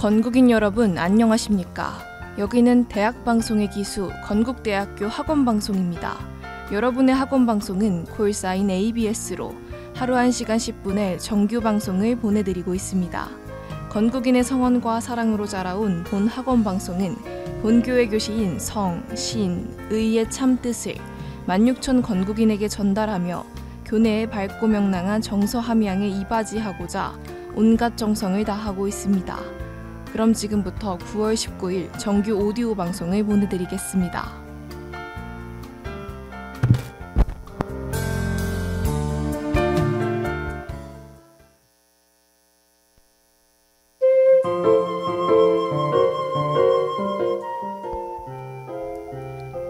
건국인 여러분 안녕하십니까? 여기는 대학방송의 기수 건국대학교 학원방송입니다. 여러분의 학원방송은 콜사인 ABS로 하루 1시간 10분의 정규 방송을 보내드리고 있습니다. 건국인의 성원과 사랑으로 자라온 본 학원방송은 본교의 교시인 성, 신, 의의 참뜻을 16,000 건국인에게 전달하며 교내에 밝고 명랑한 정서 함양에 이바지하고자 온갖 정성을 다하고 있습니다. 그럼 지금부터 9월 19일 정규 오디오 방송을 보내드리겠습니다.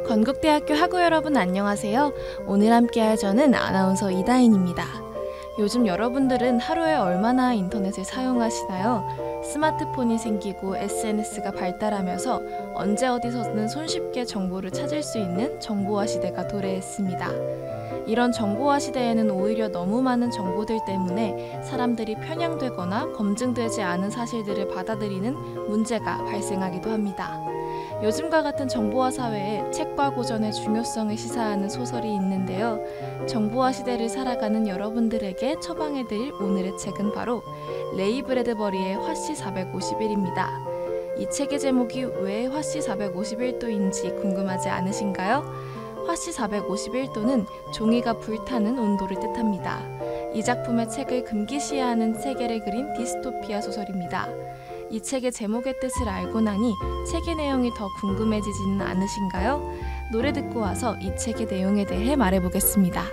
건국대학교 학우 여러분 안녕하세요. 오늘 함께할 저는 아나운서 이다인입니다. 요즘 여러분들은 하루에 얼마나 인터넷을 사용하시나요? 스마트폰이 생기고 SNS가 발달하면서 언제 어디서든 손쉽게 정보를 찾을 수 있는 정보화 시대가 도래했습니다. 이런 정보화 시대에는 오히려 너무 많은 정보들 때문에 사람들이 편향되거나 검증되지 않은 사실들을 받아들이는 문제가 발생하기도 합니다. 요즘과 같은 정보화 사회에 책과 고전의 중요성을 시사하는 소설이 있는데요. 정보화 시대를 살아가는 여러분들에게 처방해드릴 오늘의 책은 바로 레이 브래드버리의 화씨 451입니다. 이 책의 제목이 왜 화씨 451도인지 궁금하지 않으신가요? 화씨 451도는 종이가 불타는 온도를 뜻합니다. 이 작품의 책을 금기시하는 세계를 그린 디스토피아 소설입니다. 이 책의 제목의 뜻을 알고 나니 책의 내용이 더 궁금해지지는 않으신가요? 노래 듣고 와서 이 책의 내용에 대해 말해보겠습니다.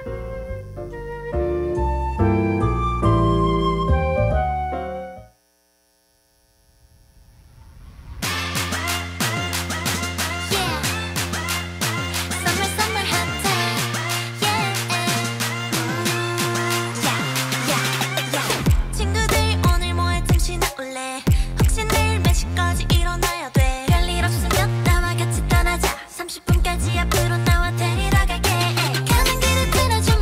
앞으로 나와 데리러 갈게 가는 길을 들어줘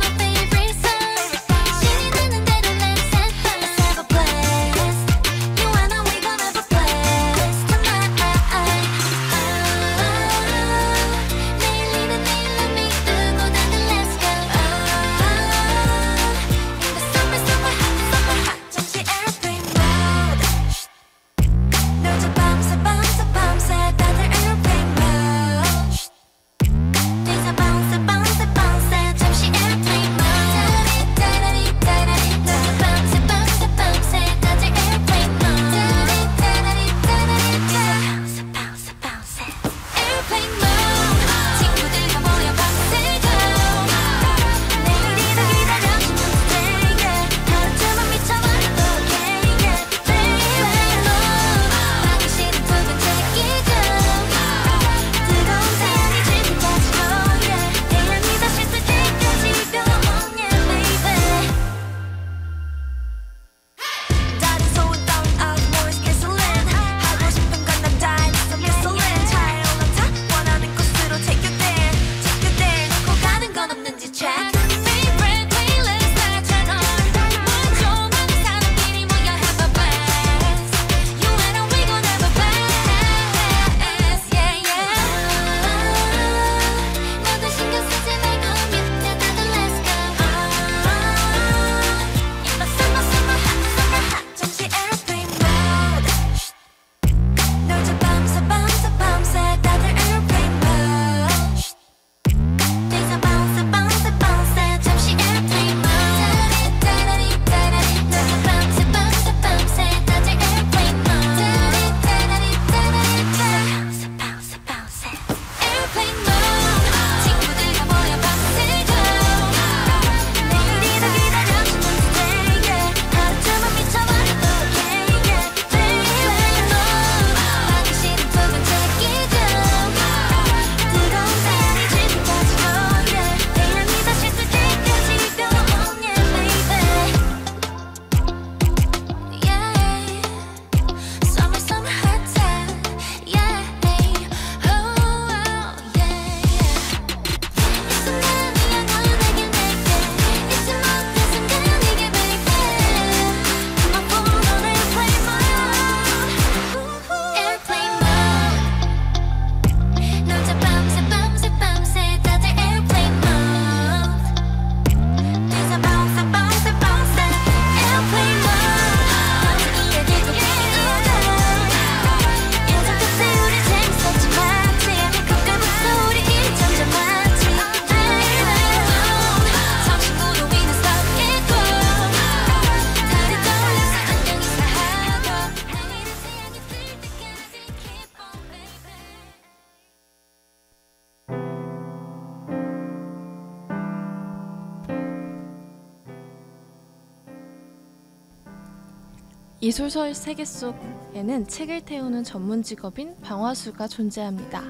이 소설 세계 속에는 책을 태우는 전문 직업인 방화수가 존재합니다.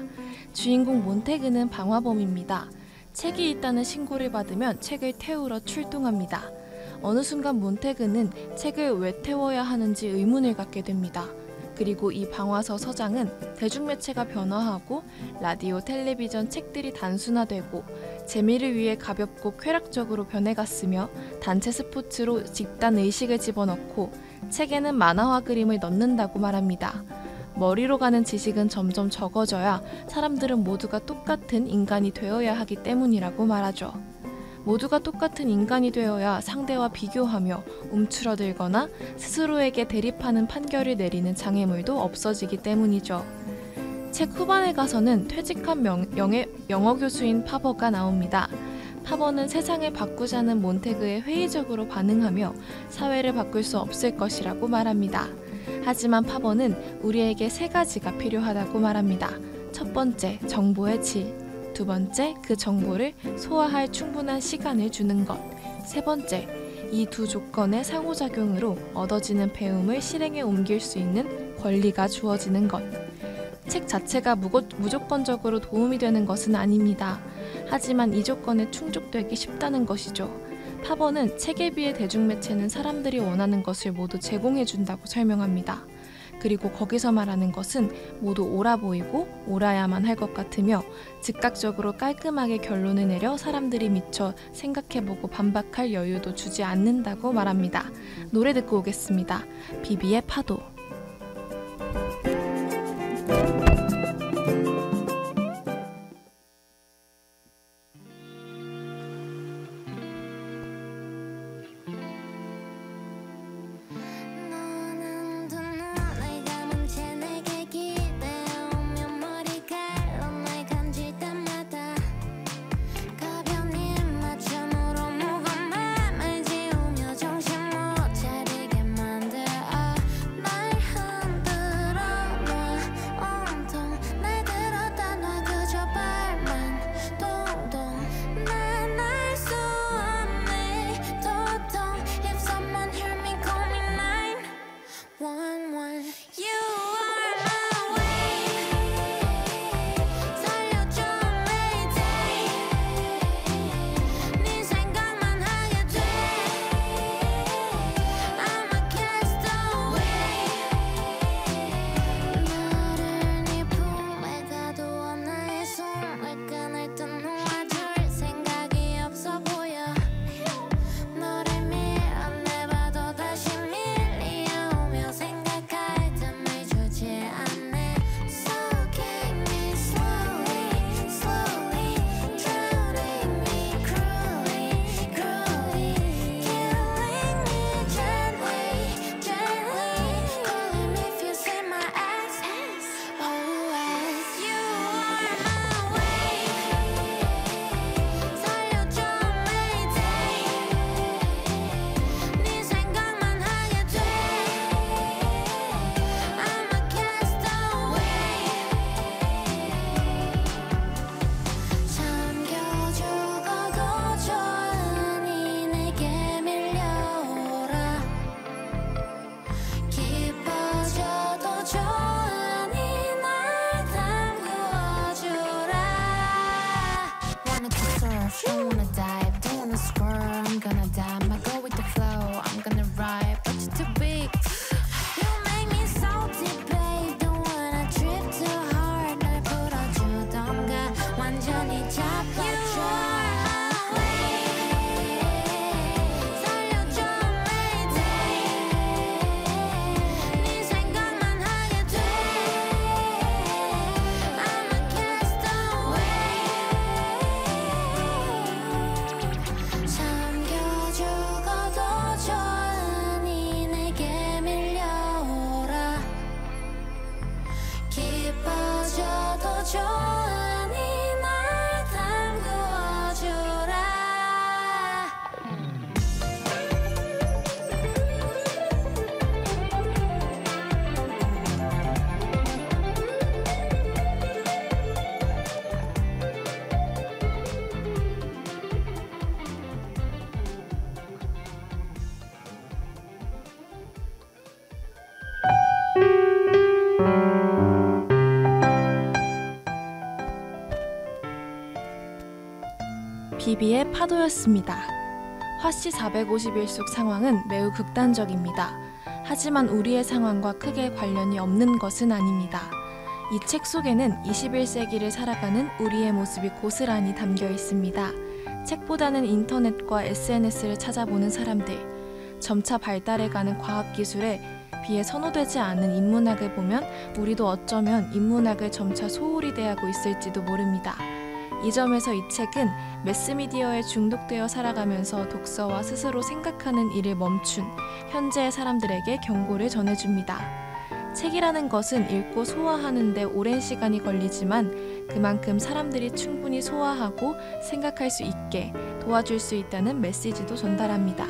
주인공 몬테그는 방화범입니다. 책이 있다는 신고를 받으면 책을 태우러 출동합니다. 어느 순간 몬테그는 책을 왜 태워야 하는지 의문을 갖게 됩니다. 그리고 이 방화서 서장은 대중매체가 변화하고 라디오, 텔레비전, 책들이 단순화되고 재미를 위해 가볍고 쾌락적으로 변해갔으며 단체 스포츠로 집단 의식을 집어넣고 책에는 만화화 그림을 넣는다고 말합니다. 머리로 가는 지식은 점점 적어져야 사람들은 모두가 똑같은 인간이 되어야 하기 때문이라고 말하죠. 모두가 똑같은 인간이 되어야 상대와 비교하며 움츠러들거나 스스로에게 대립하는 판결을 내리는 장애물도 없어지기 때문이죠. 책 후반에 가서는 퇴직한 영어 교수인 파버가 나옵니다. 파버는 세상을 바꾸자는 몬테그에 회의적으로 반응하며 사회를 바꿀 수 없을 것이라고 말합니다. 하지만 파버는 우리에게 세 가지가 필요하다고 말합니다. 첫 번째, 정보의 질. 두 번째, 그 정보를 소화할 충분한 시간을 주는 것. 세 번째, 이 두 조건의 상호작용으로 얻어지는 배움을 실행에 옮길 수 있는 권리가 주어지는 것. 책 자체가 무조건적으로 도움이 되는 것은 아닙니다. 하지만 이 조건에 충족되기 쉽다는 것이죠. 파버는 책에 비해 대중매체는 사람들이 원하는 것을 모두 제공해준다고 설명합니다. 그리고 거기서 말하는 것은 모두 옳아 보이고 옳아야만 할 것 같으며 즉각적으로 깔끔하게 결론을 내려 사람들이 미처 생각해보고 반박할 여유도 주지 않는다고 말합니다. 노래 듣고 오겠습니다. 비비의 파도. 비비의 파도였습니다. 화씨 451 속 상황은 매우 극단적입니다. 하지만 우리의 상황과 크게 관련이 없는 것은 아닙니다. 이 책 속에는 21세기를 살아가는 우리의 모습이 고스란히 담겨 있습니다. 책보다는 인터넷과 SNS를 찾아보는 사람들, 점차 발달해가는 과학기술에 비해 선호되지 않는 인문학을 보면 우리도 어쩌면 인문학을 점차 소홀히 대하고 있을지도 모릅니다. 이 점에서 이 책은 매스미디어에 중독되어 살아가면서 독서와 스스로 생각하는 일을 멈춘 현재의 사람들에게 경고를 전해줍니다. 책이라는 것은 읽고 소화하는 데 오랜 시간이 걸리지만 그만큼 사람들이 충분히 소화하고 생각할 수 있게 도와줄 수 있다는 메시지도 전달합니다.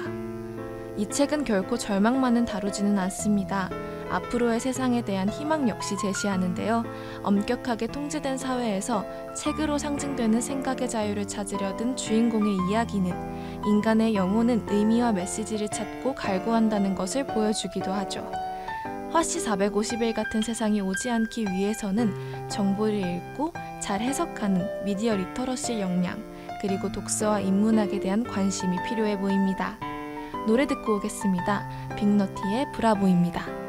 이 책은 결코 절망만은 다루지는 않습니다. 앞으로의 세상에 대한 희망 역시 제시하는데요. 엄격하게 통제된 사회에서 책으로 상징되는 생각의 자유를 찾으려 든 주인공의 이야기는 인간의 영혼은 의미와 메시지를 찾고 갈구한다는 것을 보여주기도 하죠. 화씨 451 같은 세상이 오지 않기 위해서는 정보를 읽고 잘 해석하는 미디어 리터러시 역량, 그리고 독서와 인문학에 대한 관심이 필요해 보입니다. 노래 듣고 오겠습니다. 빅너티의 브라보입니다.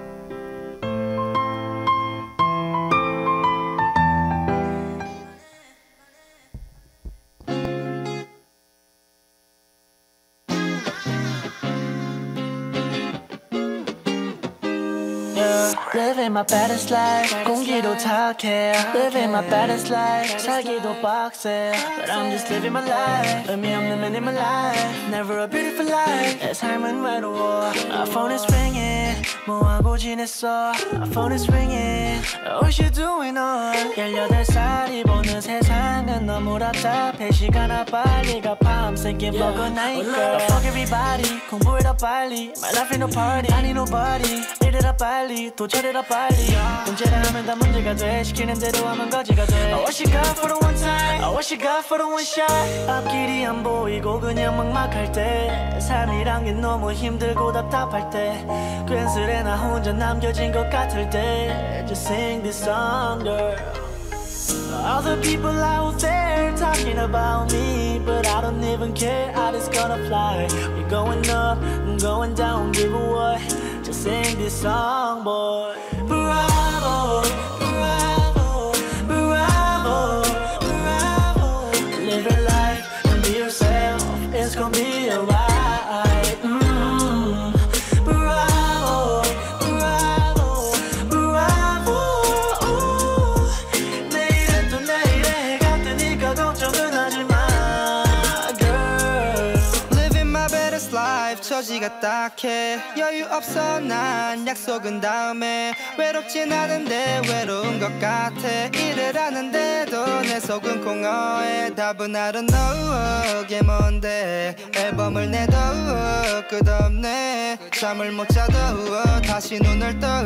Living my baddest life 공기도 탁해 Living my baddest life 살기도 빡세 But I'm just living my life 의미 없는 man in my life Never a beautiful life 내 삶은 외로워 My phone is ringing 뭐하고 지냈어 My phone is ringing What you doing on 18살이 보는 세상은 너무 답답해 시간아 빨리 가 밤새 먹어 나니까 Fuck everybody 공부해라 빨리 My life ain't no party I need nobody 이래라 빨리 또 저래라 빨리 문제라 하면 다 문제가 돼 시키는 대로 하면 거지가 돼 What you got for the one time What you got for the one shot 앞길이 안 보이고 그냥 막막할 때 삶이란 게 너무 힘들고 답답할 때 괜스레 나 혼자 남겨진 것 같을 때 Just sing this song girl All the people out there talking about me But I don't even care, I just gonna fly We're going up, I'm going down, give a what Just sing this song boy Bravo, bravo, bravo, bravo Live your life and be yourself It's gonna be alright Bravo, bravo, bravo 내일은 또 내일에 같으니까 걱정은 하지마 girl Living my best life 처지가 딱해 여유 없어 난 약속은 다음에 외롭진 않은데 외로운 것 같아 일을 하는데도 내 속은 공허해 답은 I don't know 그게 뭔데 앨범을 내도 끝없네 잠을 못 자도 다시 눈을 떠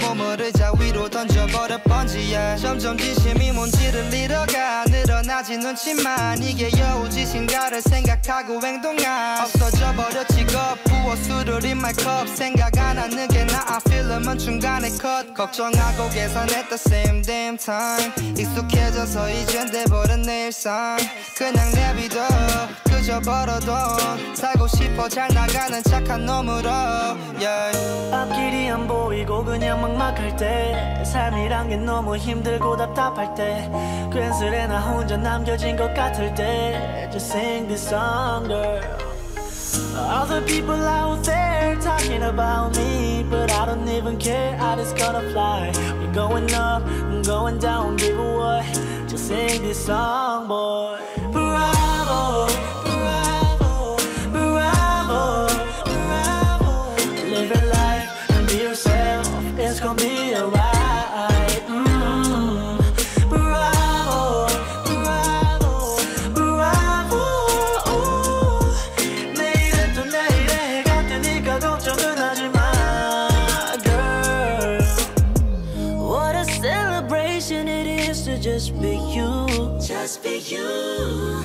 몸을 의자 위로 던져버려 번지야 점점 진심이 뭔지를 잃어가 늘어나진 않지만 이게 여우짓인가를 생각하고 행동한 없어져 버렸지 부어 술을 in my cup 생각 안 하는 게 나아 필름은 중간에 컷 걱정하고 계산했다 same damn time 익숙해져서 이젠 돼버린 내 일상 그냥 내비둬 그저 벌어 돈 살고 싶어 잘 나가는 착한 놈으로 yeah. 앞길이 안 보이고 그냥 막막할 때 삶이란 게 너무 힘들고 답답할 때 괜스레 나 혼자 남겨진 것 같을 때 Just sing this song girl All the people out there talking about me But I don't even care, I just gonna fly We're going up, I'm going down, give a what Just sing this song, boy Bravo, bravo, bravo, bravo Live your life and be yourself It's gonna be alright Bravo, bravo, bravo 내일은 또 내일에 같으니까 걱정은 하지마 girl What a celebration it is to just be you Just be you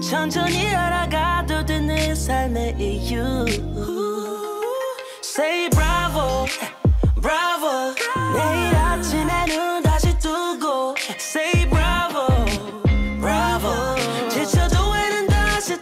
천천히 알아가도 되는 삶의 이유 Say bravo, bravo 내일 아침에 눈 다시 뜨고 Say bravo, bravo 지쳐도 애는 다시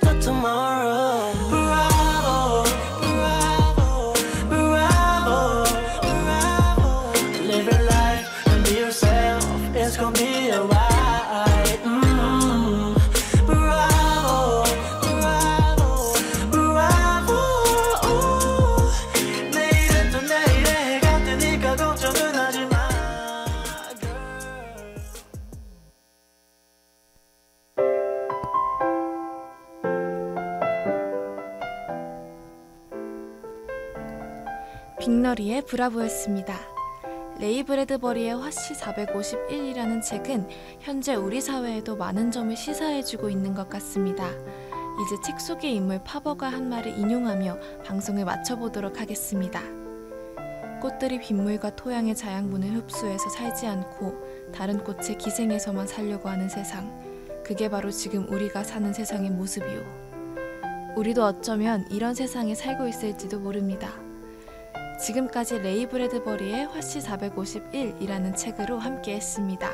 빅너리의 브라보였습니다. 레이 브래드버리의 화씨 451이라는 책은 현재 우리 사회에도 많은 점을 시사해주고 있는 것 같습니다. 이제 책 속의 인물 파버가 한 말을 인용하며 방송을 마쳐보도록 하겠습니다. 꽃들이 빗물과 토양의 자양분을 흡수해서 살지 않고 다른 꽃의 기생에서만 살려고 하는 세상, 그게 바로 지금 우리가 사는 세상의 모습이오. 우리도 어쩌면 이런 세상에 살고 있을지도 모릅니다. 지금까지 레이 브래드버리의 화씨 451이라는 책으로 함께 했습니다.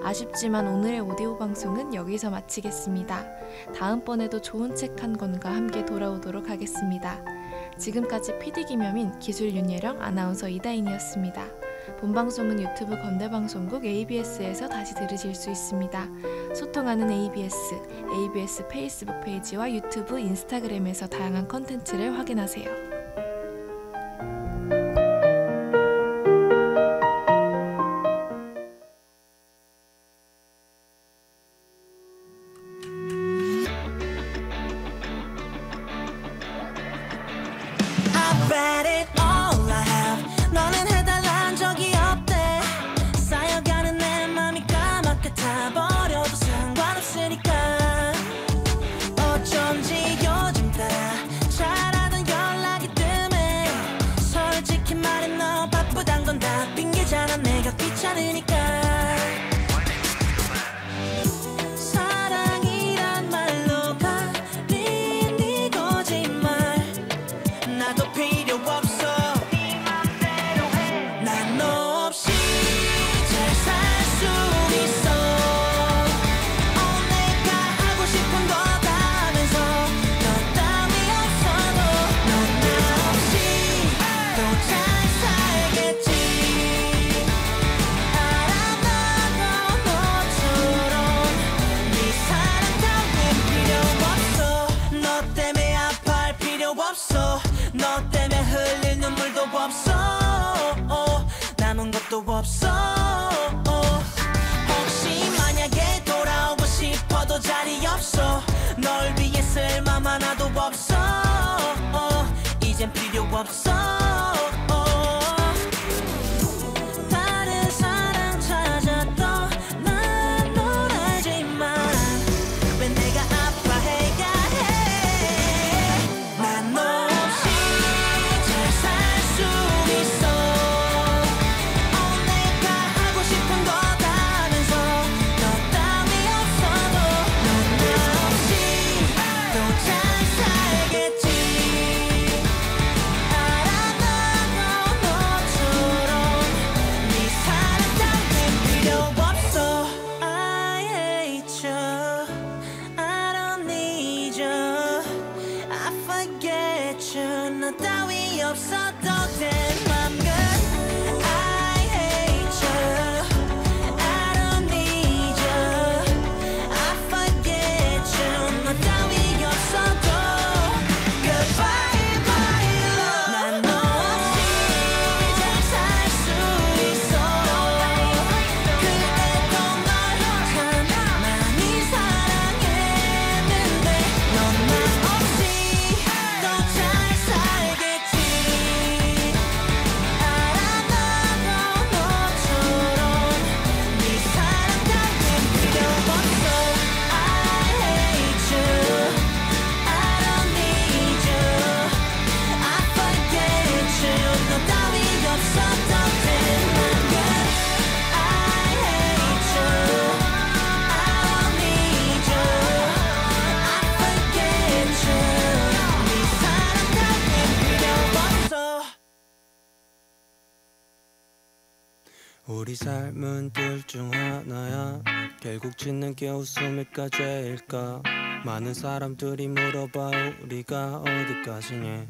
아쉽지만 오늘의 오디오 방송은 여기서 마치겠습니다. 다음번에도 좋은 책 한 권과 함께 돌아오도록 하겠습니다. 지금까지 PD 김여민, 기술 윤예령, 아나운서 이다인이었습니다. 본방송은 유튜브 건대방송국 ABS에서 다시 들으실 수 있습니다. 소통하는 ABS 페이스북 페이지와 유튜브, 인스타그램에서 다양한 컨텐츠를 확인하세요. 너 때문에 흘릴 눈물도 없어. 남은 것도 없어. 혹시 만약에 돌아오고 싶어도 자리 없어. 널 위해 쓸 맘 하나도 없어. 이젠 필요 없어. 다른 사랑 찾았던 난 널 알지만 왜 내가 아파해야 해. 난 너 우리 삶은 둘 중 하나야. 결국 짓는 게 웃음일까 죄일까. 많은 사람들이 물어봐 우리가 어디까지니.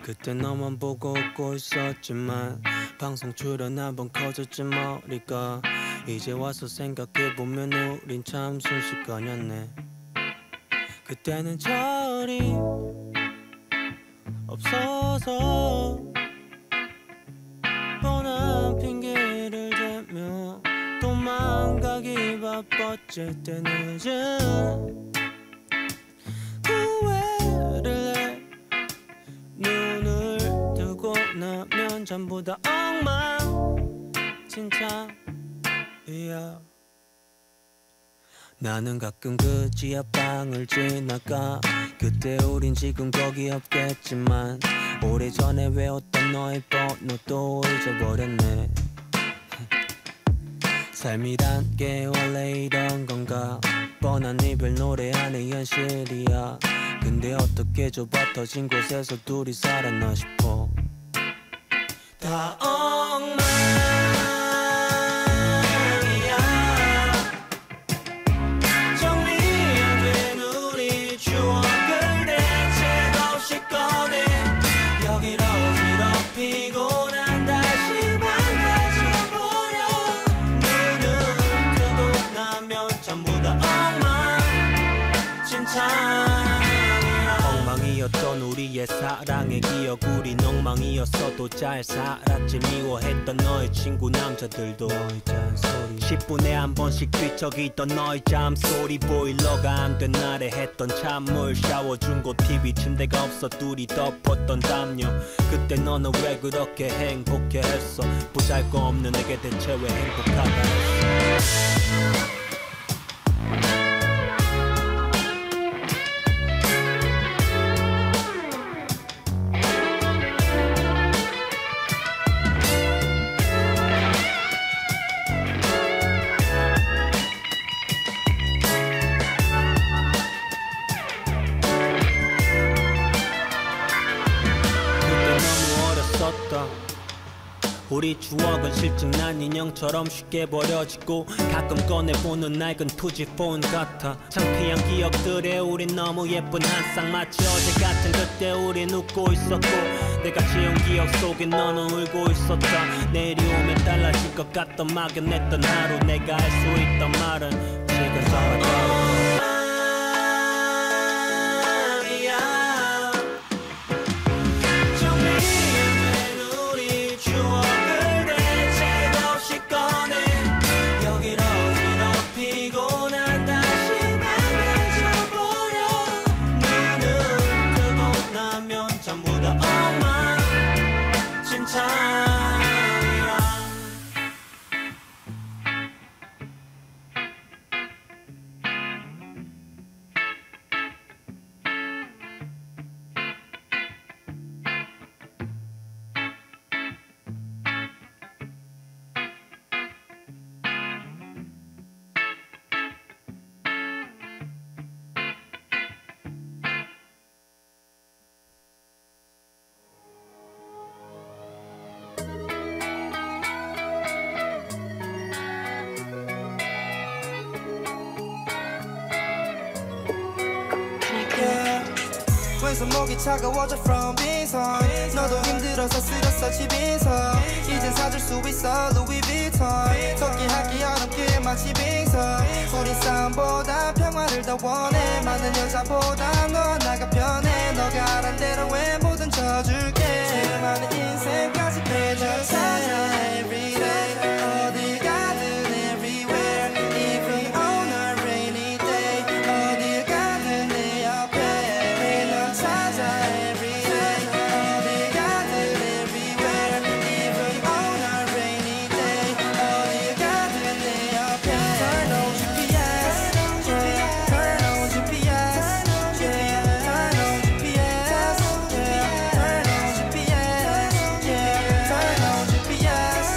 그때 너만 보고 웃고 있었지만 방송 출연 한번 커졌지 머리가. 이제 와서 생각해보면 우린 참 순식간이었네. 그때는 철이 없어서 뻔한 핑계를 대며 도망가기 바빴지. 때 늦은 후회를 해. 눈을 전부 다 엉망진창이야. 나는 가끔 그 지하방을 지나가. 그때 우린 지금 거기 없겠지만 오래전에 외웠던 너의 번호도 잊어버렸네. 삶이란 게 원래 이런 건가. 뻔한 이별 노래하는 현실이야. 근데 어떻게 좁아 터진 곳에서 둘이 살았나 싶어. 다 엉망이야. 정리 안 된 우리 추억을 대책 없이 꺼내. 여기로 어지럽히고 난 다시 망가져버려. 눈을 뜨고 나면 전부 다 엉망진창. 엉망이었던 우리의 사랑의 기억. 우린 엉망이었어도 잘 살았지. 미워했던 너의 친구 남자들도 너의 잔소리 10분에 한 번씩 뒤척이던 너의 잠소리. 보일러가 안 된 날에 했던 찬물 샤워준 곳 TV 침대가 없어 둘이 덮었던 담요. 그때 너는 왜 그렇게 행복해했어. 보잘것없는 내게 대체 왜 행복하다 했어. 우리 추억은 실증난 인형처럼 쉽게 버려지고 가끔 꺼내보는 낡은 투지폰 같아. 창피한 기억들에 우린 너무 예쁜 한 쌍. 마치 어제 같은 그때 우린 웃고 있었고 내가 지운 기억 속에 너는 울고 있었다. 내일이 오면 달라질 것 같던 막연했던 하루. 내가 할 수 있던 말은 지금 정말 다르다. 손목이 차가워져 from 빈손. 너도 힘들어서 쓰렸어 집인서. 이젠 사줄 수 있어 Louis Vuitton. 토끼 학기 여름길 마치 빙선. 우리 싸움보다 평화를 더 원해. 많은 여자보다 너 나가 편해. 너가 하란 대로 왜 뭐든 쳐줄게. 제일 많은 인생까지 빼줘 찾아 everyday. 어딜 가든 everywhere. Even on a rainy day. 어딜 가든 내 옆에 널 찾아 everyday. 어딜 가든 everywhere. Even on a rainy day. 어딜 가든 내 옆에. Turn on GPS. Turn on GPS. Turn on GPS. Turn on GPS. Turn on GPS.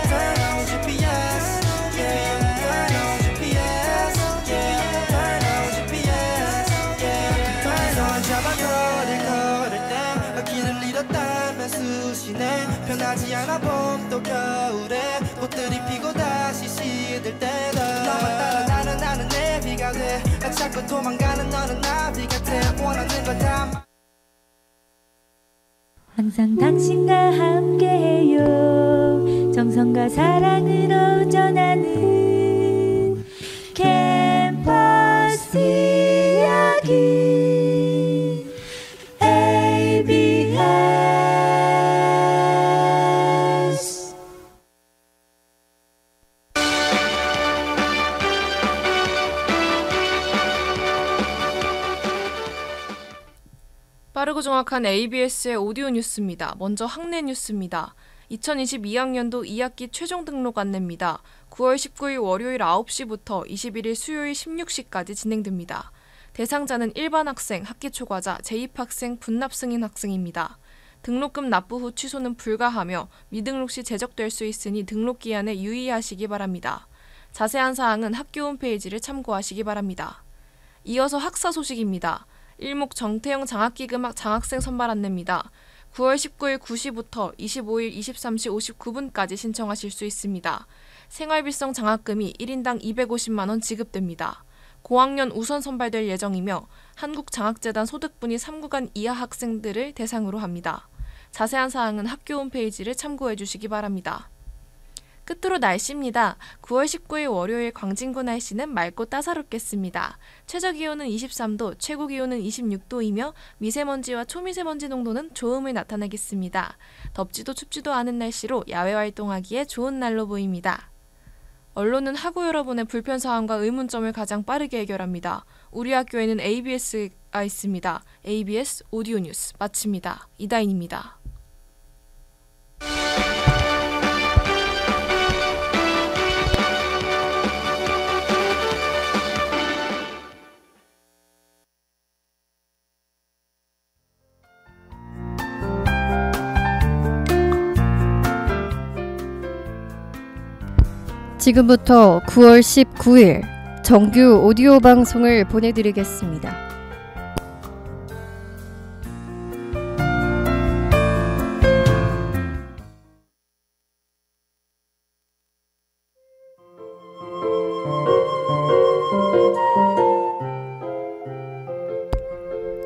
Turn on GPS. Turn on GPS. Turn on GPS. Turn on 잡아 걸을 때 길을 잃었다면 수시네. 편하지 않아 봄도 겨울에 꽃들이 피고 다시 시들 때도 너만 따라 나는 내비가 돼. 나 자꾸 도망가는 너는 나비 같아. 원하는 걸 다 항상 당신과 함께해요. 정성과 사랑으로 전하는 캠퍼스 이야기 ABS. 빠르고 정확한 ABS의 오디오 뉴스입니다. 먼저 학내 뉴스입니다. 2022학년도 2학기 최종 등록 안내입니다. 9월 19일 월요일 9시부터 21일 수요일 16시까지 진행됩니다. 대상자는 일반 학생, 학기 초과자, 재입학생, 분납 승인 학생입니다. 등록금 납부 후 취소는 불가하며 미등록 시 제적될 수 있으니 등록 기한에 유의하시기 바랍니다. 자세한 사항은 학교 홈페이지를 참고하시기 바랍니다. 이어서 학사 소식입니다. 일목 정태영 장학기금 장학생 선발 안내입니다. 9월 19일 9시부터 25일 23시 59분까지 신청하실 수 있습니다. 생활비성 장학금이 1인당 250만 원 지급됩니다. 고학년 우선 선발될 예정이며 한국장학재단 소득분위 3구간 이하 학생들을 대상으로 합니다. 자세한 사항은 학교 홈페이지를 참고해 주시기 바랍니다. 끝으로 날씨입니다. 9월 19일 월요일 광진구 날씨는 맑고 따사롭겠습니다. 최저기온은 23도, 최고기온은 26도이며 미세먼지와 초미세먼지 농도는 좋음을 나타내겠습니다. 덥지도 춥지도 않은 날씨로 야외 활동하기에 좋은 날로 보입니다. 언론은 학우 여러분의 불편 사항과 의문점을 가장 빠르게 해결합니다. 우리 학교에는 ABS가 있습니다. ABS 오디오 뉴스 마칩니다. 이다인입니다. 지금부터 9월 19일 정규 오디오 방송을 보내드리겠습니다.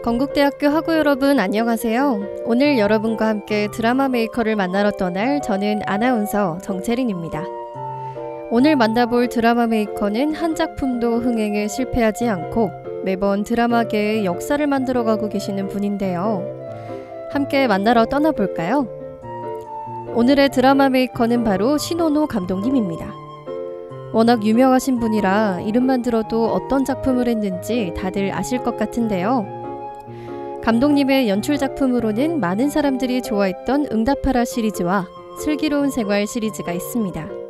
건국대학교 학우 여러분 안녕하세요. 오늘 여러분과 함께 드라마 메이커를 만나러 떠날 저는 아나운서 정채린입니다. 오늘 만나볼 드라마 메이커는 한 작품도 흥행에 실패하지 않고 매번 드라마계의 역사를 만들어가고 계시는 분인데요. 함께 만나러 떠나볼까요? 오늘의 드라마 메이커는 바로 신원호 감독님입니다. 워낙 유명하신 분이라 이름만 들어도 어떤 작품을 했는지 다들 아실 것 같은데요. 감독님의 연출 작품으로는 많은 사람들이 좋아했던 응답하라 시리즈와 슬기로운 생활 시리즈가 있습니다.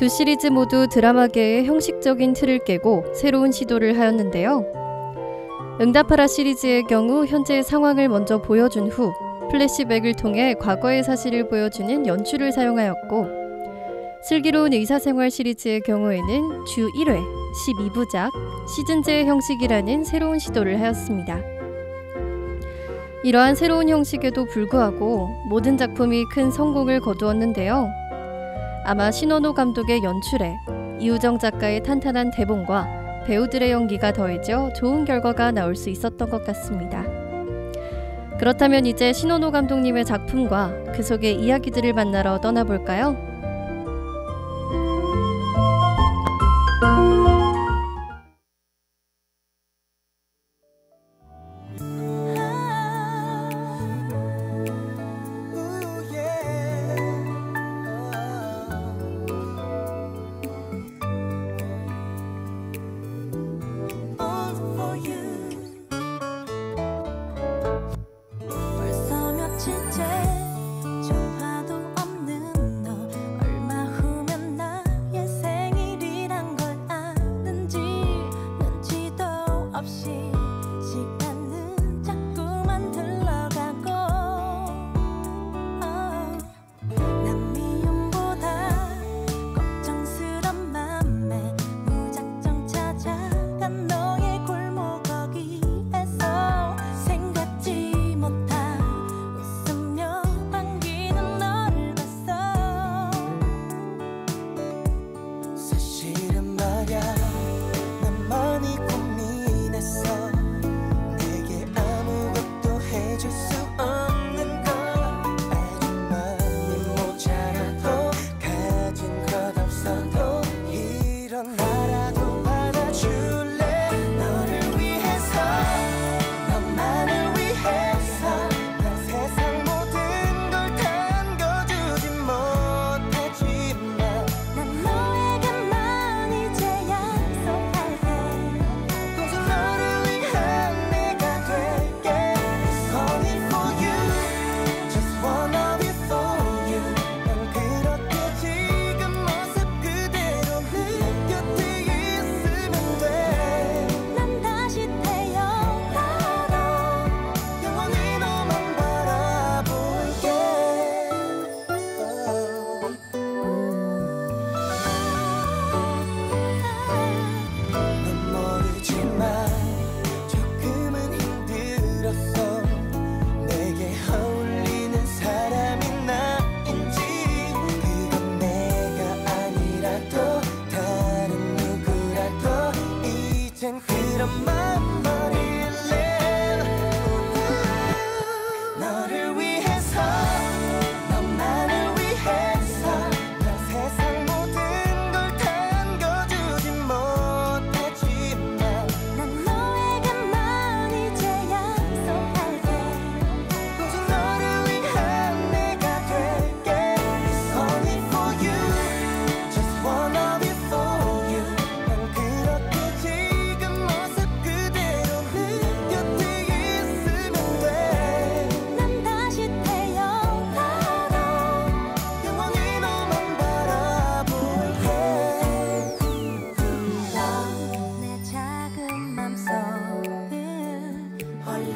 두 시리즈 모두 드라마계의 형식적인 틀을 깨고 새로운 시도를 하였는데요. 응답하라 시리즈의 경우 현재의 상황을 먼저 보여준 후 플래시백을 통해 과거의 사실을 보여주는 연출을 사용하였고, 슬기로운 의사생활 시리즈의 경우에는 주 1회, 12부작, 시즌제 형식이라는 새로운 시도를 하였습니다. 이러한 새로운 형식에도 불구하고 모든 작품이 큰 성공을 거두었는데요. 아마 신원호 감독의 연출에 이우정 작가의 탄탄한 대본과 배우들의 연기가 더해져 좋은 결과가 나올 수 있었던 것 같습니다. 그렇다면 이제 신원호 감독님의 작품과 그 속의 이야기들을 만나러 떠나볼까요?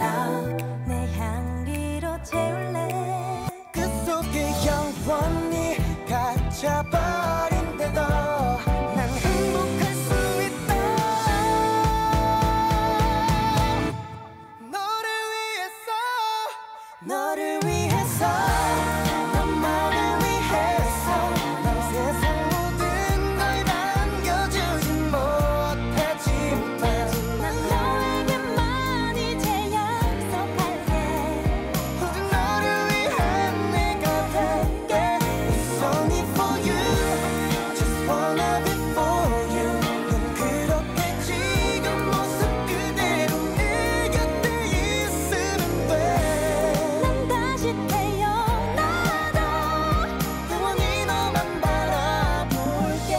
love 내 향기로 채울래 그 속에 영원히 갇혀버린데도 난 행복할 수 있다 너를 위해서 너를 위해서 너만을 위해서 난 세상 모든 걸 남겨주진 못하지만 난 너에게만 이제 약속할게 오직 너를 위해 내가 될게 It's only for you Just wanna be for you 넌 그렇게 지금 모습 그대로 내 곁에 있으면 난 다시 태어나도 영원히 너만 바라볼게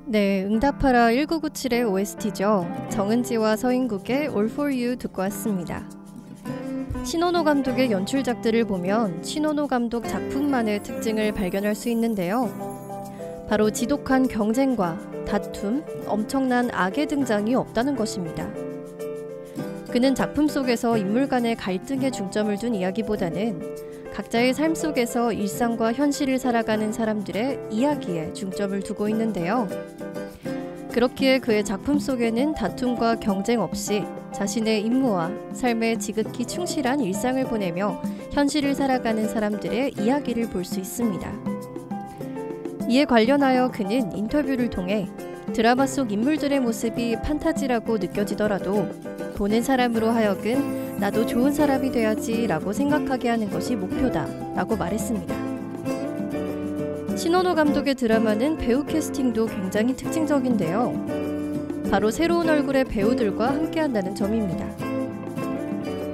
네, 응답하라 1997의 OST죠. 정은지와 서인국의 All For You 듣고 왔습니다. 신원호 감독의 연출작들을 보면 신원호 감독 작품만의 특징을 발견할 수 있는데요. 바로 지독한 경쟁과 다툼, 엄청난 악의 등장이 없다는 것입니다. 그는 작품 속에서 인물 간의 갈등에 중점을 둔 이야기보다는 각자의 삶 속에서 일상과 현실을 살아가는 사람들의 이야기에 중점을 두고 있는데요. 그렇기에 그의 작품 속에는 다툼과 경쟁 없이 자신의 임무와 삶에 지극히 충실한 일상을 보내며 현실을 살아가는 사람들의 이야기를 볼 수 있습니다. 이에 관련하여 그는 인터뷰를 통해 드라마 속 인물들의 모습이 판타지라고 느껴지더라도 보는 사람으로 하여금 나도 좋은 사람이 돼야지 라고 생각하게 하는 것이 목표다 라고 말했습니다. 신원호 감독의 드라마는 배우 캐스팅도 굉장히 특징적인데요. 바로 새로운 얼굴의 배우들과 함께한다는 점입니다.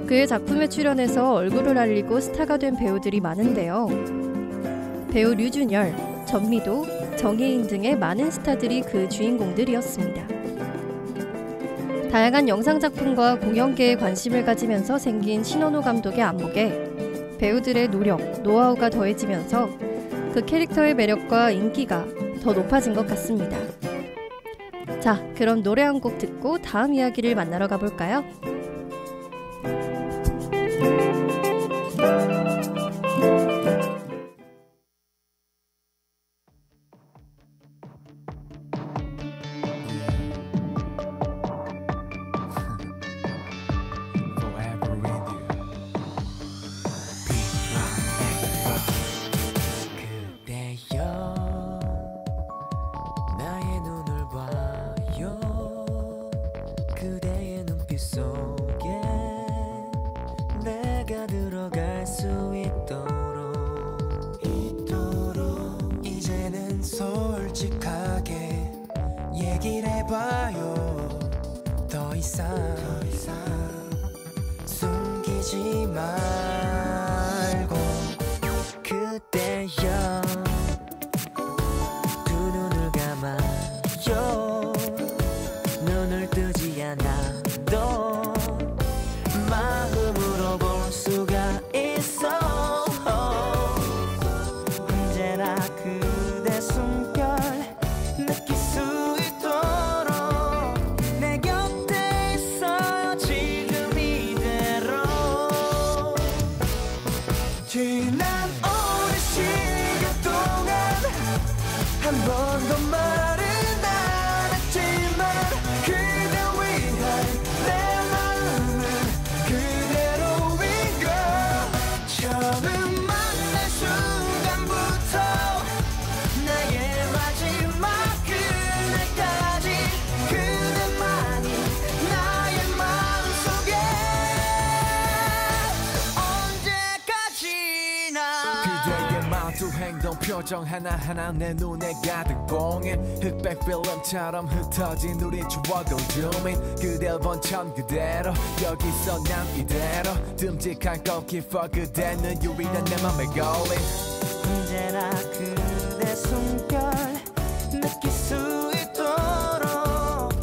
그의 작품에 출연해서 얼굴을 알리고 스타가 된 배우들이 많은데요. 배우 류준열, 전미도, 정혜인 등의 많은 스타들이 그 주인공들이었습니다. 다양한 영상작품과 공연계에 관심을 가지면서 생긴 신원호 감독의 안목에 배우들의 노력, 노하우가 더해지면서 그 캐릭터의 매력과 인기가 더 높아진 것 같습니다. 자, 그럼 노래 한 곡 듣고 다음 이야기를 만나러 가볼까요? 솔직하게 얘기를 해봐요. 더 이상 숨기지 말고 그때여 두 눈을 감아요. 눈을 뜨지 않아도 마음으로 볼 수가 있어. 언제나 그대 숨결 느낄 수 있도록 내 곁에 있어요. 지금 이대로 지난 오랜 시간 동안 한 번도 말은 안 했지만 그대 위한 내 마음은 그대로인 걸. 처음 만난 순간부터 나의 마지막 그날까지 그대만이 나의 마음속에 언제까지나. 그대의 말투 행동 표정 하나하나 내 눈에 가득 봉인 흑백 필름처럼 흩어진 우리 추억을 줌인 그댈 본 천 그대로 여기서 난 이대로 듬직한 골키퍼 그대는 유일한 내 맘에 걸린. 언제나 그대 숨결 느낄 수 있도록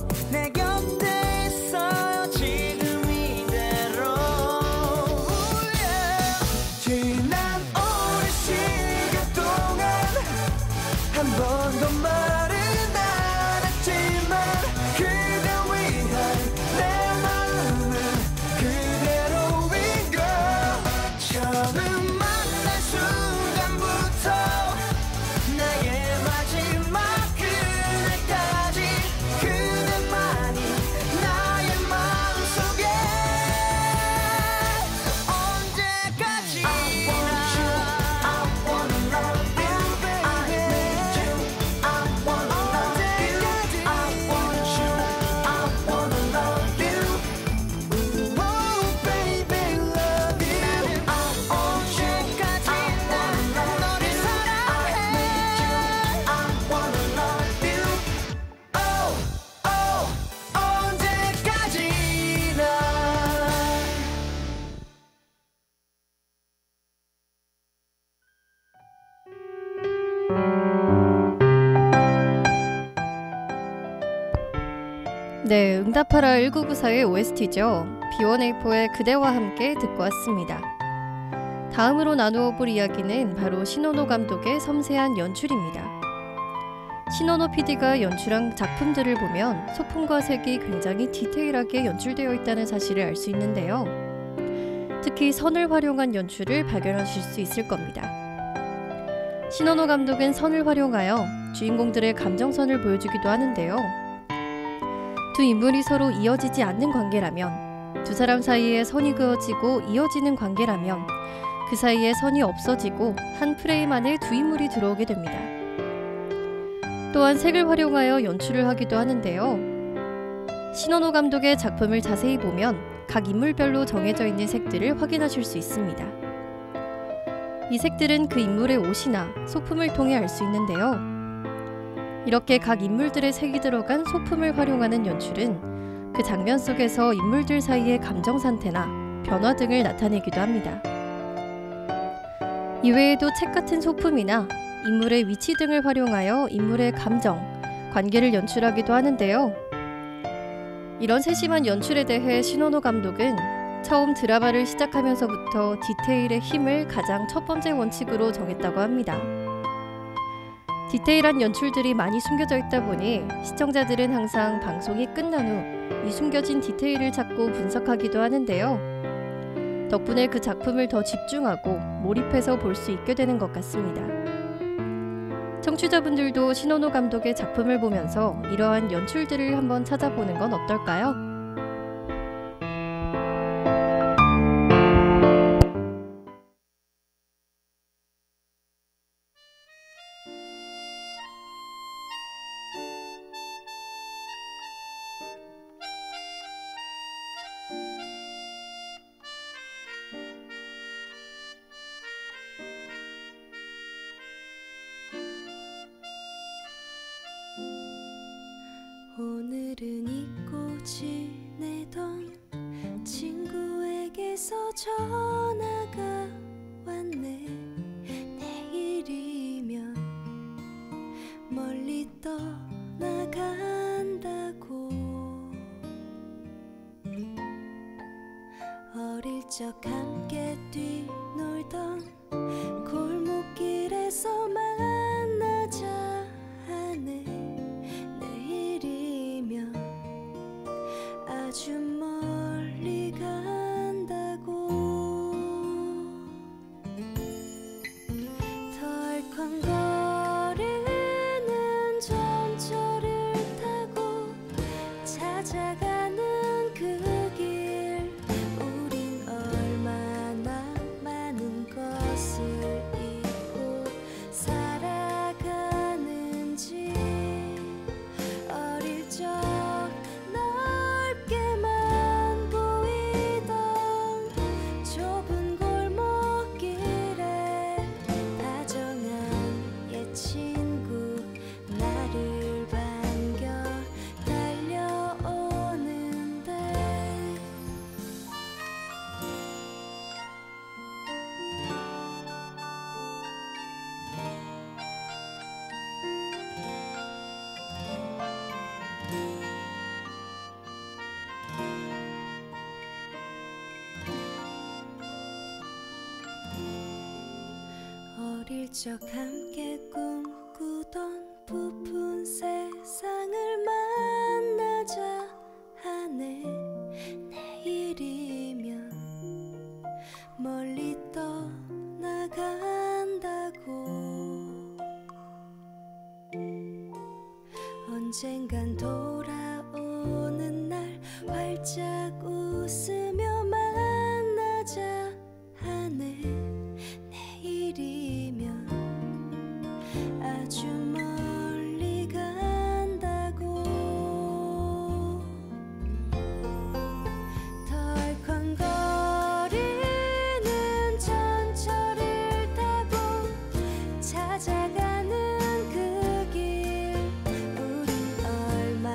네, 응답하라 1994의 OST죠. B1A4의 그대와 함께 듣고 왔습니다. 다음으로 나누어 볼 이야기는 바로 신원호 감독의 섬세한 연출입니다. 신원호 PD가 연출한 작품들을 보면 소품과 색이 굉장히 디테일하게 연출되어 있다는 사실을 알 수 있는데요. 특히 선을 활용한 연출을 발견하실 수 있을 겁니다. 신원호 감독은 선을 활용하여 주인공들의 감정선을 보여주기도 하는데요. 두 인물이 서로 이어지지 않는 관계라면, 두 사람 사이에 선이 그어지고 이어지는 관계라면 그 사이에 선이 없어지고 한 프레임 안에 두 인물이 들어오게 됩니다. 또한 색을 활용하여 연출을 하기도 하는데요. 신원호 감독의 작품을 자세히 보면 각 인물별로 정해져 있는 색들을 확인하실 수 있습니다. 이 색들은 그 인물의 옷이나 소품을 통해 알 수 있는데요. 이렇게 각 인물들의 색이 들어간 소품을 활용하는 연출은 그 장면 속에서 인물들 사이의 감정 상태나 변화 등을 나타내기도 합니다. 이외에도 책 같은 소품이나 인물의 위치 등을 활용하여 인물의 감정, 관계를 연출하기도 하는데요. 이런 세심한 연출에 대해 신원호 감독은 처음 드라마를 시작하면서부터 디테일의 힘을 가장 첫 번째 원칙으로 정했다고 합니다. 디테일한 연출들이 많이 숨겨져 있다 보니 시청자들은 항상 방송이 끝난 후 이 숨겨진 디테일을 찾고 분석하기도 하는데요. 덕분에 그 작품을 더 집중하고 몰입해서 볼 수 있게 되는 것 같습니다. 청취자분들도 신원호 감독의 작품을 보면서 이러한 연출들을 한번 찾아보는 건 어떨까요? 오늘은 잊고 지내던 친구에게서 전화가 왔네. 내일이면 멀리 떠나간다고. 어릴 적 함께 뛰놀던 골목길에서 만나자 하네. 내일이면 아주 멀리 간다고. 덜컹거리는 전철을 타고 찾아가는 그 길. 우린 얼마나 많은 것을 잊고 살아가는지. 어릴 적 넓게만 보이던 좁은 골목길에 다정한 옛 친구 나를 반겨 달려오는데. 어릴 적 함께 꿈꾸던 부푼 세상을 만나자 하네. 내일이면 멀리 떠나간다고. 언젠간 돌아오는 날 활짝 웃으며 만나자 하네. 내일이면 아주 멀리 간다고. 덜컹거리는 전철을 타고 찾아가는 그 길. 우린 얼마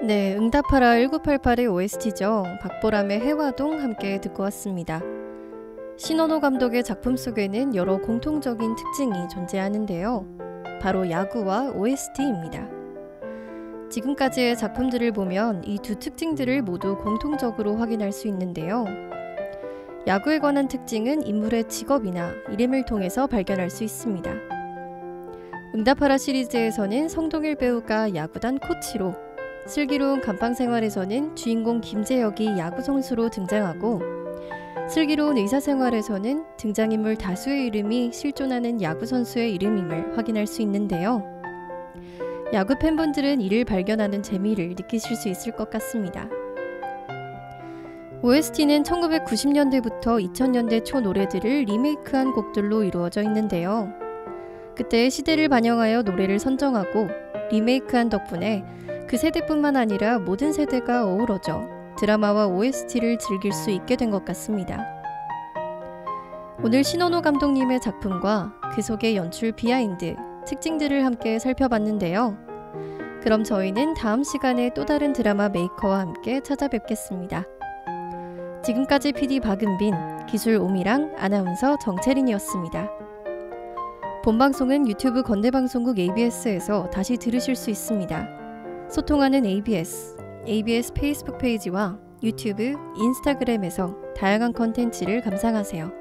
네, 응답하라 1988의 OST죠. 박보람의 해화동 함께 듣고 왔습니다. 신원호 감독의 작품 속에는 여러 공통적인 특징이 존재하는데요. 바로 야구와 OST입니다. 지금까지의 작품들을 보면 이 두 특징들을 모두 공통적으로 확인할 수 있는데요. 야구에 관한 특징은 인물의 직업이나 이름을 통해서 발견할 수 있습니다. 응답하라 시리즈에서는 성동일 배우가 야구단 코치로, 슬기로운 감방생활에서는 주인공 김재혁이 야구 선수로 등장하고, 슬기로운 의사생활에서는 등장인물 다수의 이름이 실존하는 야구 선수의 이름임을 확인할 수 있는데요. 야구 팬분들은 이를 발견하는 재미를 느끼실 수 있을 것 같습니다. OST는 1990년대부터 2000년대 초 노래들을 리메이크한 곡들로 이루어져 있는데요. 그때의 시대를 반영하여 노래를 선정하고 리메이크한 덕분에 그 세대뿐만 아니라 모든 세대가 어우러져 드라마와 OST를 즐길 수 있게 된 것 같습니다. 오늘 신원호 감독님의 작품과 그 속의 연출 비하인드, 특징들을 함께 살펴봤는데요. 그럼 저희는 다음 시간에 또 다른 드라마 메이커와 함께 찾아뵙겠습니다. 지금까지 PD 박은빈, 기술 오미랑 아나운서 정채린이었습니다. 본방송은 유튜브 건대방송국 ABS에서 다시 들으실 수 있습니다. 소통하는 ABS 페이스북 페이지와 유튜브, 인스타그램에서 다양한 컨텐츠를 감상하세요.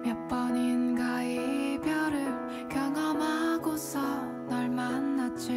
몇 번인가 이별을 경험하고서 널 만났지.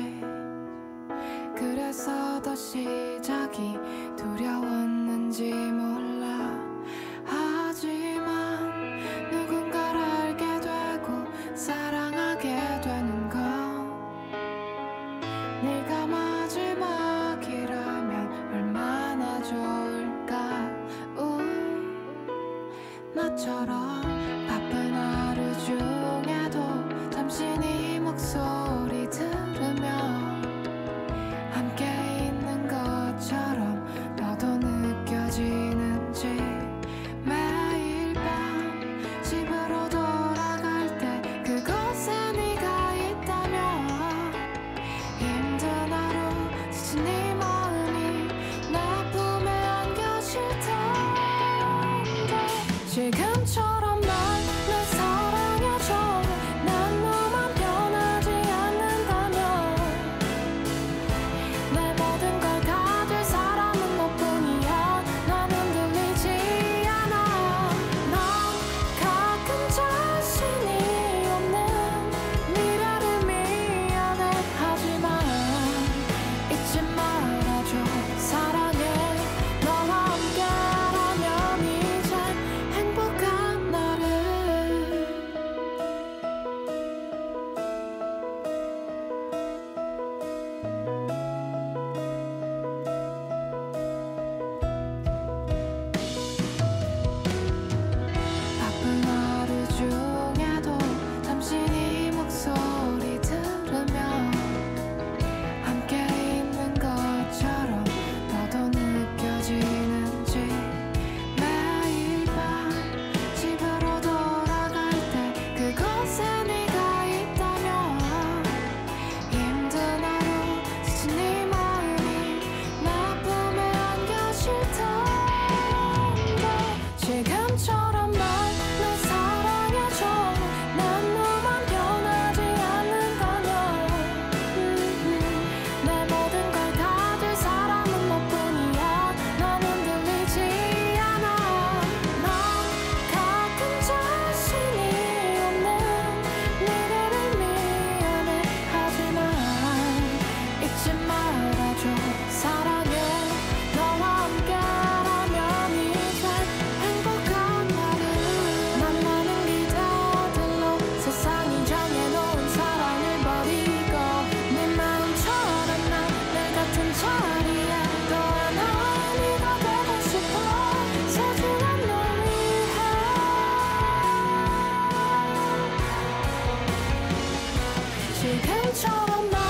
지금처럼 날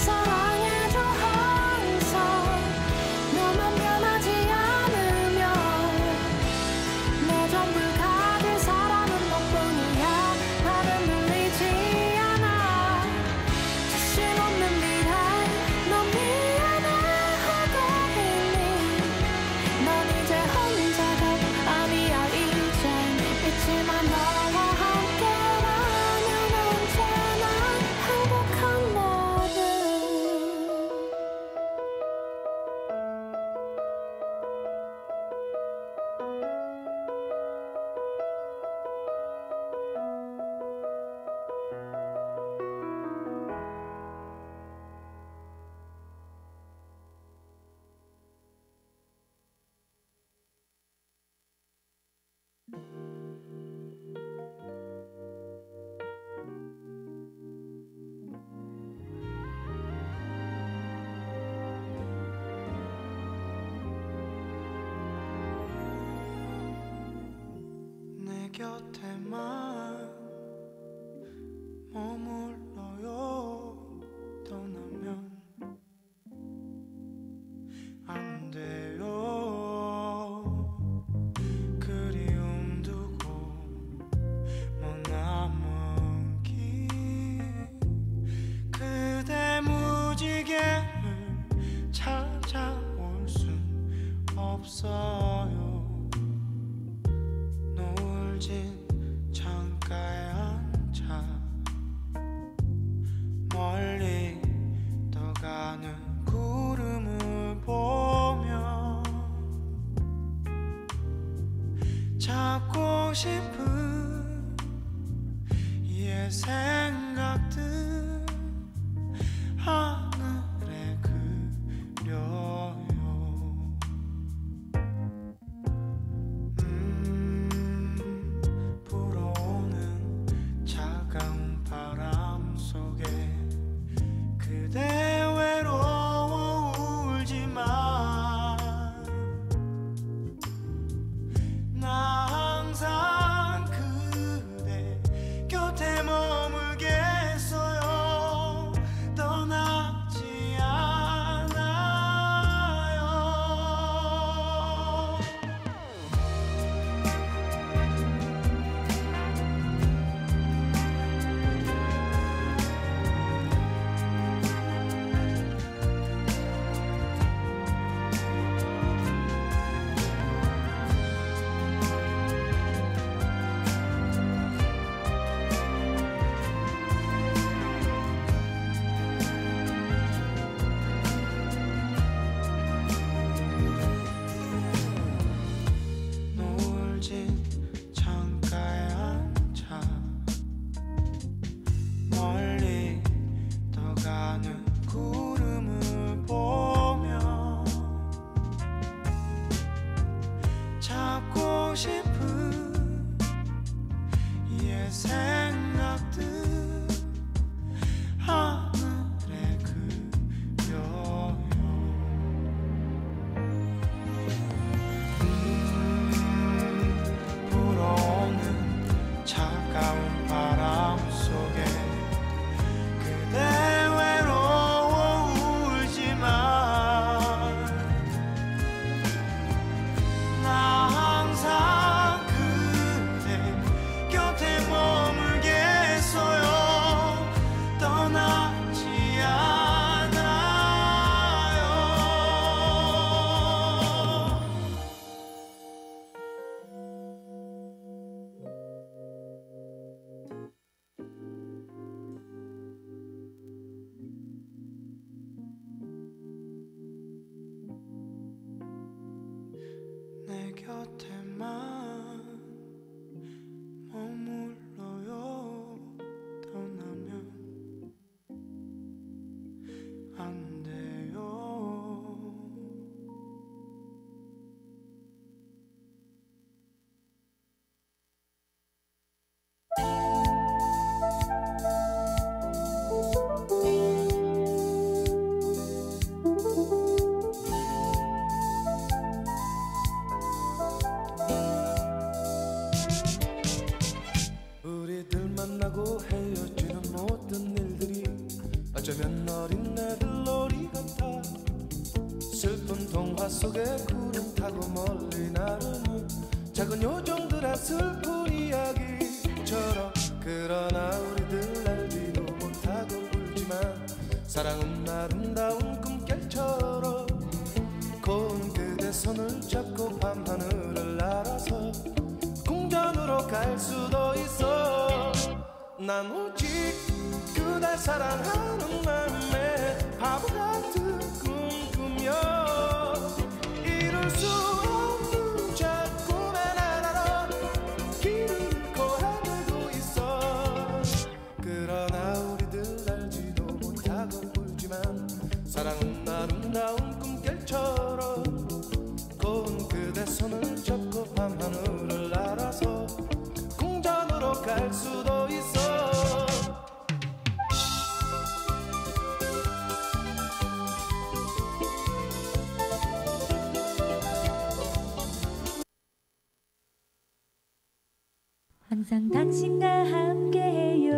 사랑해줘 항상 너만 변하지 않으면 내 전부 가질 사람은 너뿐이야 나는 눌리지 않아 자신 없는 미래 너 미안해하고 있니 넌 이제 혼자가 아니야 이젠 있지만 너와 함께라면 언제나 행복한 나를 내 곁에만 머물러요 떠나면 안 돼요 그리움 두고 먼 남은 길 그대 무지개를 찾아올 순 없어요 노을진 창가에 앉아 멀리 떠가는 구름을 보며 찾고 싶은 옛 생각들 하늘에 그려요 불어오는 차가운 바람 속에 그대 외로워 울지마 나 항상 어쩌면 어린애들 놀이 같아 슬픈 동화 속에 구름 타고 멀리 나르는 작은 요정들의 슬픈 이야기처럼 그러나 우리들 알지도 못하고 울지만 사랑은 아름다운 꿈결처럼 고운 그대 손을 잡고 밤하늘을 날아서 궁전으로 갈 수도 있어 난 오직 그댈 사랑하는 마음에 바보 같은 꿈 꾸며 이룰 수 없는 자꾸의 나라로 길을 잃고 헤매고 있어 그러나 우리들 알지도 못하고 울지만 사랑은 아름다운 꿈결처럼 고운 그대 손을 잡고 밤하늘을 날아서 궁전으로 갈 수도 있어 항상 당신과 함께해요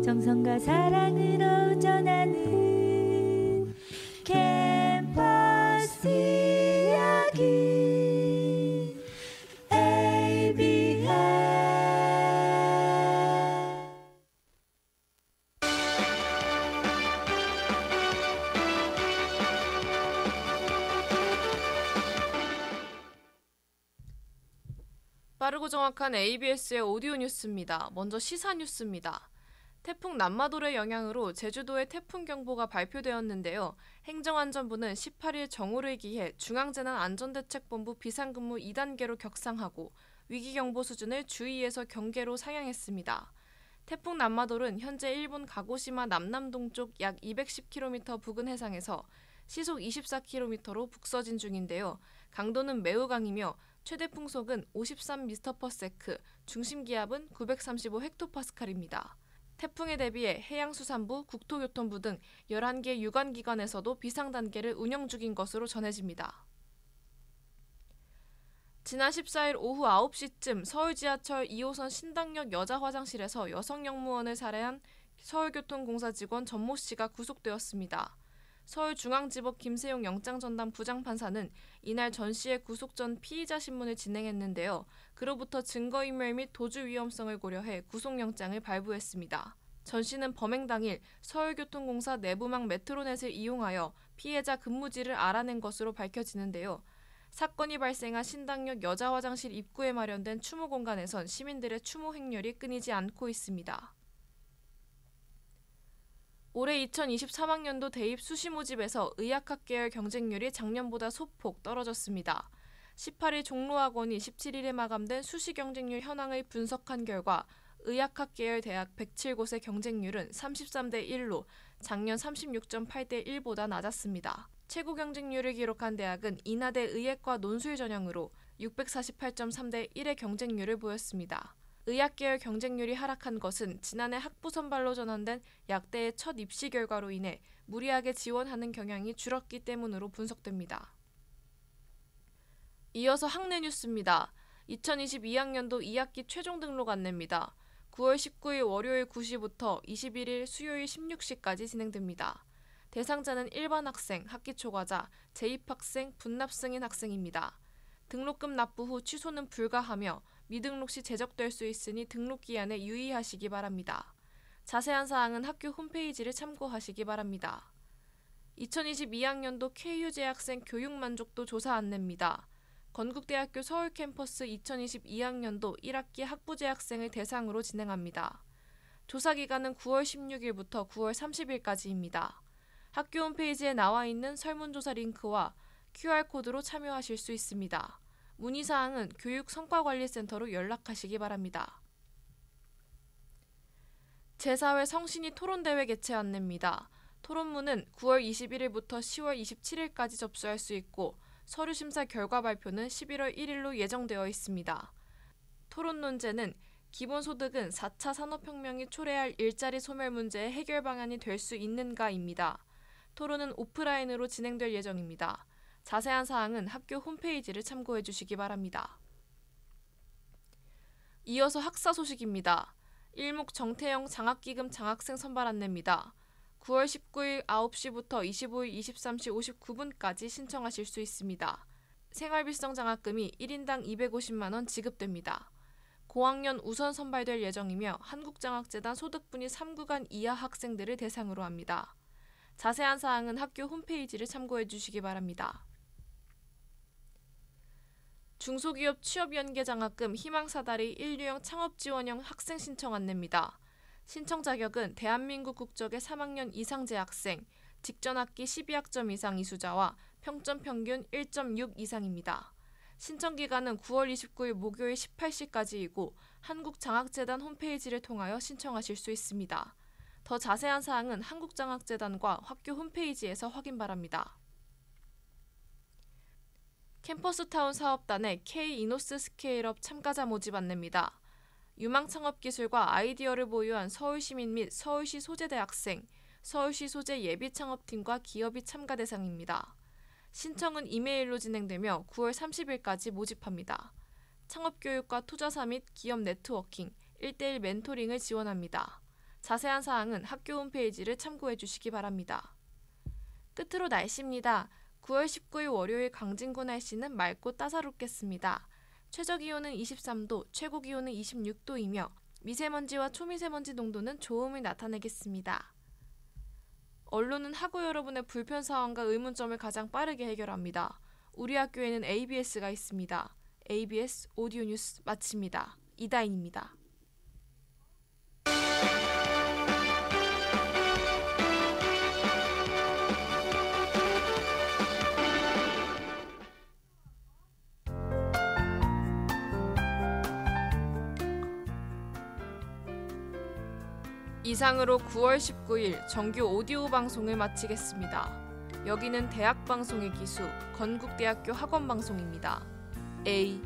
정성과 사랑으로 전하는 캠퍼스 이야기 ABS 빠르고 정확한 ABS의 오디오 뉴스입니다. 먼저 시사 뉴스입니다. 태풍 남마돌의 영향으로 제주도에 태풍 경보가 발표되었는데요. 행정안전부는 18일 정오를 기해 중앙재난안전대책본부 비상근무 2단계로 격상하고 위기경보 수준을 주2에서 경계로 상향했습니다. 태풍 남마돌은 현재 일본 가고시마 남남동쪽 약 210km 부근 해상에서 시속 24km로 북서진 중인데요. 강도는 매우 강이며 최대 풍속은 53m/s, 중심 기압은 935헥토파스칼입니다. 태풍에 대비해 해양수산부, 국토교통부 등 11개 유관기관에서도 비상단계를 운영 중인 것으로 전해집니다. 지난 14일 오후 9시쯤 서울 지하철 2호선 신당역 여자 화장실에서 여성 영무원을 살해한 서울교통공사 직원 전모 씨가 구속되었습니다. 서울중앙지법 김세용 영장전담 부장판사는 이날 전 씨의 구속 전 피의자 신문을 진행했는데요. 그로부터 증거인멸 및 도주 위험성을 고려해 구속영장을 발부했습니다. 전 씨는 범행 당일 서울교통공사 내부망 메트로넷을 이용하여 피해자 근무지를 알아낸 것으로 밝혀지는데요. 사건이 발생한 신당역 여자 화장실 입구에 마련된 추모 공간에선 시민들의 추모 행렬이 끊이지 않고 있습니다. 올해 2023학년도 대입 수시 모집에서 의학학 계열 경쟁률이 작년보다 소폭 떨어졌습니다. 18일 종로학원이 17일에 마감된 수시 경쟁률 현황을 분석한 결과 의학학 계열 대학 107곳의 경쟁률은 33대 1로 작년 36.8대 1보다 낮았습니다. 최고 경쟁률을 기록한 대학은 인하대 의예과 논술 전형으로 648.3대 1의 경쟁률을 보였습니다. 의학계열 경쟁률이 하락한 것은 지난해 학부 선발로 전환된 약대의 첫 입시 결과로 인해 무리하게 지원하는 경향이 줄었기 때문으로 분석됩니다. 이어서 학내 뉴스입니다. 2022학년도 2학기 최종 등록 안내입니다. 9월 19일 월요일 9시부터 21일 수요일 16시까지 진행됩니다. 대상자는 일반 학생, 학기 초과자, 재입학생, 분납 승인 학생입니다. 등록금 납부 후 취소는 불가하며 미등록 시 제적될 수 있으니 등록 기한에 유의하시기 바랍니다. 자세한 사항은 학교 홈페이지를 참고하시기 바랍니다. 2022학년도 KU 재학생 교육 만족도 조사 안내입니다. 건국대학교 서울 캠퍼스 2022학년도 1학기 학부 재학생을 대상으로 진행합니다. 조사 기간은 9월 16일부터 9월 30일까지입니다. 학교 홈페이지에 나와 있는 설문조사 링크와 QR코드로 참여하실 수 있습니다. 문의사항은 교육성과관리센터로 연락하시기 바랍니다. 제4회 성신이 토론대회 개최 안내입니다. 토론문은 9월 21일부터 10월 27일까지 접수할 수 있고 서류심사 결과 발표는 11월 1일로 예정되어 있습니다. 토론 논제는 기본소득은 4차 산업혁명이 초래할 일자리 소멸 문제의 해결 방안이 될 수 있는가입니다. 토론은 오프라인으로 진행될 예정입니다. 자세한 사항은 학교 홈페이지를 참고해 주시기 바랍니다. 이어서 학사 소식입니다. 일목 정태영 장학기금 장학생 선발 안내입니다. 9월 19일 9시부터 25일 23시 59분까지 신청하실 수 있습니다. 생활비성 장학금이 1인당 250만원 지급됩니다. 고학년 우선 선발될 예정이며 한국장학재단 소득분위 3구간 이하 학생들을 대상으로 합니다. 자세한 사항은 학교 홈페이지를 참고해 주시기 바랍니다. 중소기업 취업연계장학금 희망사다리 1유형 창업지원형 학생 신청 안내입니다. 신청 자격은 대한민국 국적의 3학년 이상 재학생, 직전학기 12학점 이상 이수자와 평점 평균 1.6 이상입니다. 신청 기간은 9월 29일 목요일 18시까지이고 한국장학재단 홈페이지를 통하여 신청하실 수 있습니다. 더 자세한 사항은 한국장학재단과 학교 홈페이지에서 확인 바랍니다. 캠퍼스타운 사업단의 K-이노스 스케일업 참가자 모집 안내입니다. 유망창업기술과 아이디어를 보유한 서울시민 및 서울시 소재대학생, 서울시 소재 예비창업팀과 기업이 참가 대상입니다. 신청은 이메일로 진행되며 9월 30일까지 모집합니다. 창업교육과 투자사 및 기업 네트워킹, 1:1 멘토링을 지원합니다. 자세한 사항은 학교 홈페이지를 참고해 주시기 바랍니다. 끝으로 날씨입니다. 9월 19일 월요일 강진구 날씨는 맑고 따사롭겠습니다. 최저기온은 23도, 최고기온은 26도이며 미세먼지와 초미세먼지 농도는 좋음을 나타내겠습니다. 언론은 학우 여러분의 불편 사항과 의문점을 가장 빠르게 해결합니다. 우리 학교에는 ABS가 있습니다. ABS 오디오 뉴스 마칩니다. 이다인입니다. 이상으로 9월 19일 정규 오디오 방송을 마치겠습니다. 여기는 대학방송의 기수 건국대학교 학원방송입니다. ABS